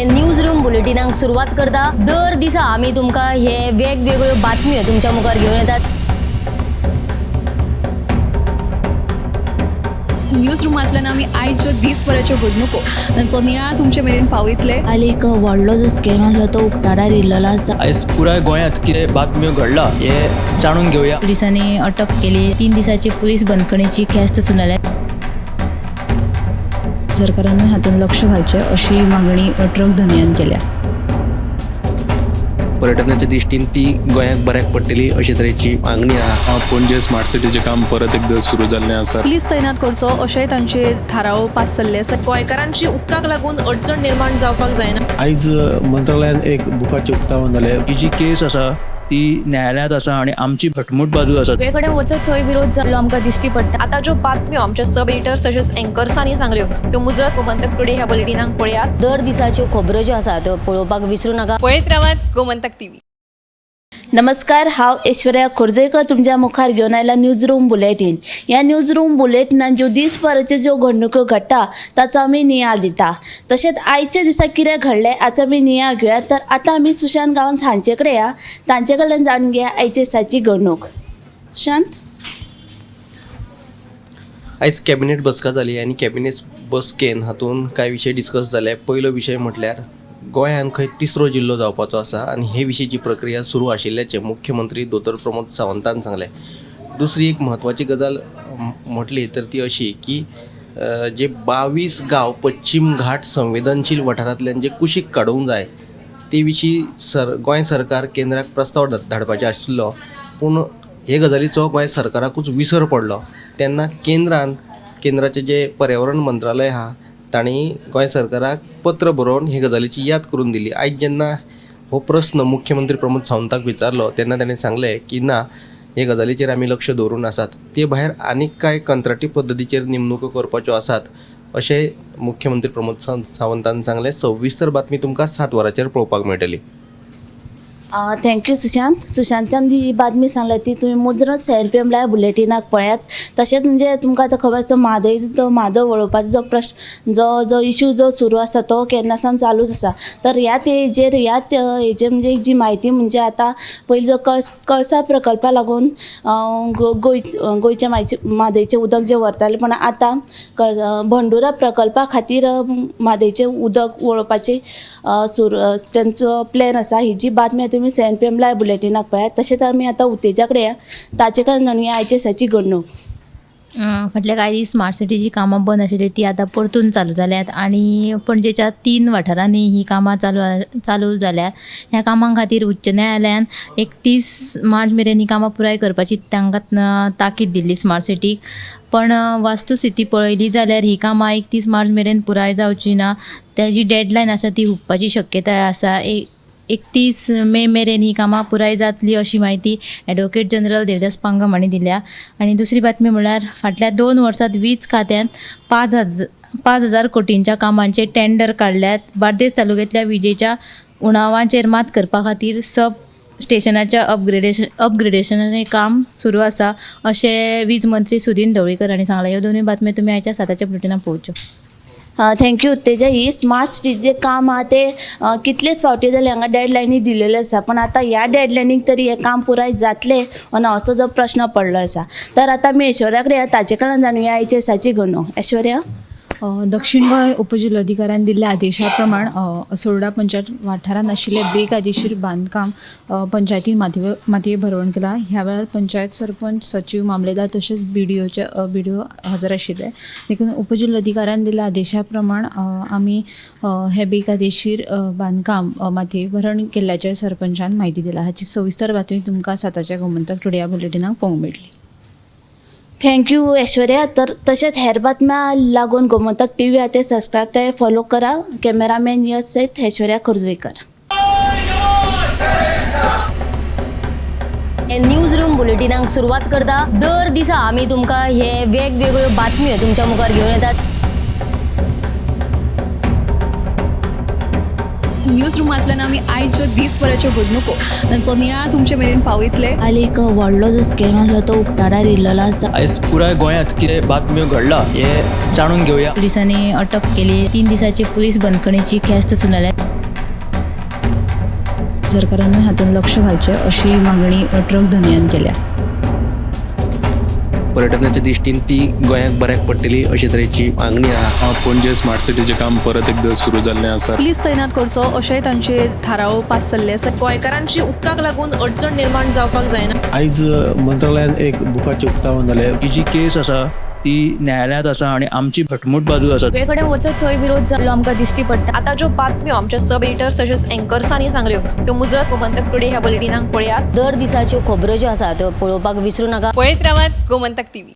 News room बुलेटिनाक सुरुवात करता। दर दिसा आम्ही तुमका हे वेगवेगळ्यो बातम्यो तुमच्या मुखार घेऊन येतात। न्यूज रूमांतल्यान आमी आयच्यो दिसभराच्यो घडणुको तांचो नियाळ तुमचे मेरेन पावयतले। हालीं एक व्हडलो जो स्कॅम आसलो तो उक्ताडार येयल्लो आसा। आयज पुराय गोंयांत कितें बातम्यो घडला हे जाणून घेवया। पुलिसांनी अटक केली। 3 दिसाची पुलीस बंदखणीची ख्यास्त सुनायल्या। सरकारान हातूंत लक्ष घालचें अशी मागणी ट्रक धन्यान केल्या। पर्यटनाच्या दृश्टीन ती गोंयाक बऱ्याक पडटली अशे तरेची मागणी आहा। पणजे स्मार्ट सिटीचें काम परत एकदा सुरू जाल्लें आसा। पुलीस तैनात करचो अशेंय तांचे थाराव पास जाल्ले आसा। गोंयकारांची उदकाक लागून अडचण निर्माण जावपाक जायना। आयज मंत्रालयान एक बुकाचें उक्तावण जालें। ही जी केस आसा ती न्यायालयांत आसा आणि आमची घटमूट बाजू आसा। सगळे कडेन वचत थंय विरोध जाल्लो आमकां दिश्टी पडटा। आता ज्यो बातम्यो आमच्या सब एडिटर्स तशेंच अँकर्सांनी सांगल्यो त्यो मुजरत गोमंतक टुडे ह्या बुलेटिनाक पळयात। दर दिसाच्यो खबरो ज्यो आसा त्यो पळोवपाक विसरू नका। पळयत रावात गोमंतक टीव्ही। नमस्कार, हांव ऐश्वर्या खोर्जेकर तुमच्या मुखार घेवन आयला न्यूज रूम बुलेटिन। ह्या न्यूज रूम बुलेटिनान ज्यो दिसभराच्यो ज्यो घडणुको घडटा ताचो आमी नियाळ दिता। तशेंच आयच्या दिसा कितें घडलें हाचो आमी नियाळ घेवया। तर आतां आमी सुशांत गांवांत हांचे कडेन या, तांचे कडल्यान जाणून घेया आयचे दिसाची घडणूक। सुशांत, आयज कॅबिनेट बसका जाली आनी कॅबिनेट बसकेन हातून कांय विशय डिस्कस जाले। पयलो विशय म्हटल्यार गोंयान खंय तिसरो जिल्लो जावपाचो आसा आणि हे विशींची प्रक्रिया सुरू आशिल्ल्याचें मुख्यमंत्री दोतोर प्रमोद सावंतान सांगलें। दुसरी एक म्हत्वाची गजाल म्हटली तर ती अशी की जे 22 गांव पश्चिम घाट संवेदनशील वाठारांतल्यान जे कुशीक काडूंक जाय ते विशीं गोंय सरकार केंद्राक प्रस्ताव धाडपाचो आशिल्लो, पूण हे गजालीचो गोंय सरकाराकूच विसर पडलो। तेन्ना केंद्राचे जे पर्यावरण मंत्रालय आहा तांणी गोंय सरकाराक पत्र बरोवन हे गजालीची याद करून दिली। आयज जेन्ना हो प्रस्न मुख्यमंत्री प्रमोद सावंताक विचारलो तेन्ना ताणें सांगलें की ना, हे गजालीचेर आमी लक्ष दवरून आसात। ते भायर आनीक कांय कंत्राटी पद्दतीचेर नेमणुको करपाच्यो आसात अशें मुख्यमंत्री प्रमोद सावंतान सांगलें। सविस्तर बातमी तुमकां 7 वरांचेर पळोवपाक मेळटली। थँक्यू सुशांत। सुशांतान जी बातमी सांगल्या ती तुमी मुजरत CNPM लायव्ह बुलेटिनाक पळयात। तशेंच म्हणजे तुमकां आतां खबर आसा म्हादव वळोवपाचो जो प्रश्न जो इश्यू जो सुरू आसा तो केन्नासान चालूच आसा। तर ह्याच हेजेर म्हणजे जी म्हायती म्हणजे आतां पयलीं जो कळसा प्रकल्पा लागून गोंयच्या म्हादयचें उदक जें व्हरतालें, पण आतां भंडुरा प्रकल्पा खातीर म्हादयचें उदक वळोवपाची तेंचो प्लॅन आसा। ही जी बातमी तुमी CNPM लायव्ह बुलेटिनाक पळयात। तशेंच आमी आतां उतेजा कडेन या, ताचे कडल्यान जाणूया आयचे दिसाची घडणूक। फाटल्या कांय दीस स्मार्ट सिटीची कामां बंद आशिल्ली ती आतां परतून चालू जाल्यात आणि पणजेच्या 3 वाठारांनी ही कामां चालू जाल्यात। ह्या कामां खातीर उच्च न्यायालयान 31 मार्च मेरेन ही कामां पुराय करपाची तांकां ताकीद दिल्ली स्मार्ट सिटीक। पण वास्तुस्थिती पळयली जाल्यार ही कामां 31 मार्च मेरेन पुराय जावची ना। ताजी डेडलायन आसा ती हुंपपाची शक्यताय आसा। 31 मे मेरेन ही कामां पुराय जातली अशी माहिती ॲडव्होकेट जनरल देवदास पांगम हांणी दिल्या। आणि दुसरी बातमी म्हळ्यार फाटल्या 2 वर्सांत वीज खात्यान 5,000 कोटींच्या कामांचे टेंडर काडल्यात। बार्देस तालुक्यांतल्या विजेच्या उणावांचेर मात करपा खातीर सब स्टेशनाच्या अपग्रेडेशनाचें काम सुरू आसा अशें वीज मंत्री सुदीन ढवळीकर हांणी सांगलां। ह्यो दोनूय बातम्यो तुमी आयच्या 7च्या बुलेटिनाक पळोवच्यो। थँक्यू तेजा। ही स्मार्ट सिटी जे काम आहा ते कितलेच फावटी जाले हांगा डेडलायनी दिलेले आसा, पण आतां ह्या डेडलायनीक तरी हे काम पुराय जातले ना असो जो प्रश्न पडलो आसा। तर आतां आमी ऐश्वर्या कडेन ताचे कडल्यान जाणूया आयच्या दिसाची घडणूक। ऐश्वर्या, दक्षिण गोंय उपजिल्लोधिकाऱ्यान दिल्ल्या आदेशा प्रमाण सोरडा पंचायत वाठारांत आशिल्ले बेकायदेशीर बांदकाम पंचायतीन मातये भरवण केला। ह्या वेळार पंचायत सरपंच, सचिव, मामलेदार तशेंच BDO हजर आशिल्ले। देखून उपजिल्लोधिकाऱ्यान दिल्ल्या आदेशा प्रमाण आमी हे बेकायदेशीर बांदकाम मातये भरण केल्ल्याचे सरपंचान म्हायती दिला। हाची सविस्तर बातमी तुमकां 7च्या गोमंतक टुडे ह्या बुलेटिनाक पळोवंक मेळटली। थँक्यू ऐश्वर्या। तर तशेंच हेर बातम्या लागून गोमंतक TV ते सबस्क्रायब ते फॉलो करा। कॅमेरामॅन यश सयत ऐश्वर्या खोर्जेकर। न्यूज रूम बुलेटिनाक सुरुवात करता। दर दिसा आम्ही तुमका हे वेगवेगळ्यो बातम्यो तुमच्या मुखार घेऊन येतात। न्यूज रूमांतल्यान आमी आयच्यो दिसभराच्यो घडणुको तांचो नियाळ तुमचे मेरेन पावयतले। हालीं एक व्हडलो जो स्कॅम आसलो तो उक्ताडार येयल्लो आसा। आयज पुराय गोंयांत कितें बातम्यो घडला हे जाणून घेवया। पुलिसांनी अटक केली। 3 दिसाची पुलीस बंदखणीची ख्यास्त सुनायल्या। सरकारान हातून लक्ष घालचें अशी मागणी ट्रक धन्यान केल्या. पर्यटनाच्या दृश्टीन ती गोंयाक बऱ्याक पडटली अशे तरेची मागणी आहा. पणजे स्मार्ट सिटीचें काम परत एकदा सुरू जाल्लें आसा. पुलीस तैनात करचो अशेंय तांचे थाराव पास जाल्ले आसा. गोंयकारांची उदकाक लागून अडचण निर्माण जावपाक जायना. आयज मंत्रालयान एक बुकाचें उक्तावण जालें. ही जी केस आसा ती न्यायालयात आसा आणि आमची घटमूट बाजू आसा. सगळे कडेन वचत थंय विरोध जाल्लो आमकां दिश्टी पडटा. आता ज्यो बातम्यो आमच्या सब एडिटर्स तशेंच एंकर्सांनी सांगल्यो त्यो मुजरत गोमंतक टुडे ह्या बुलेटिनाक पळयात. दर दिसाच्यो खबरो ज्यो आसा त्यो पळोवपाक विसरू नाका. पळयत रावात गोमंतक टीव्ही.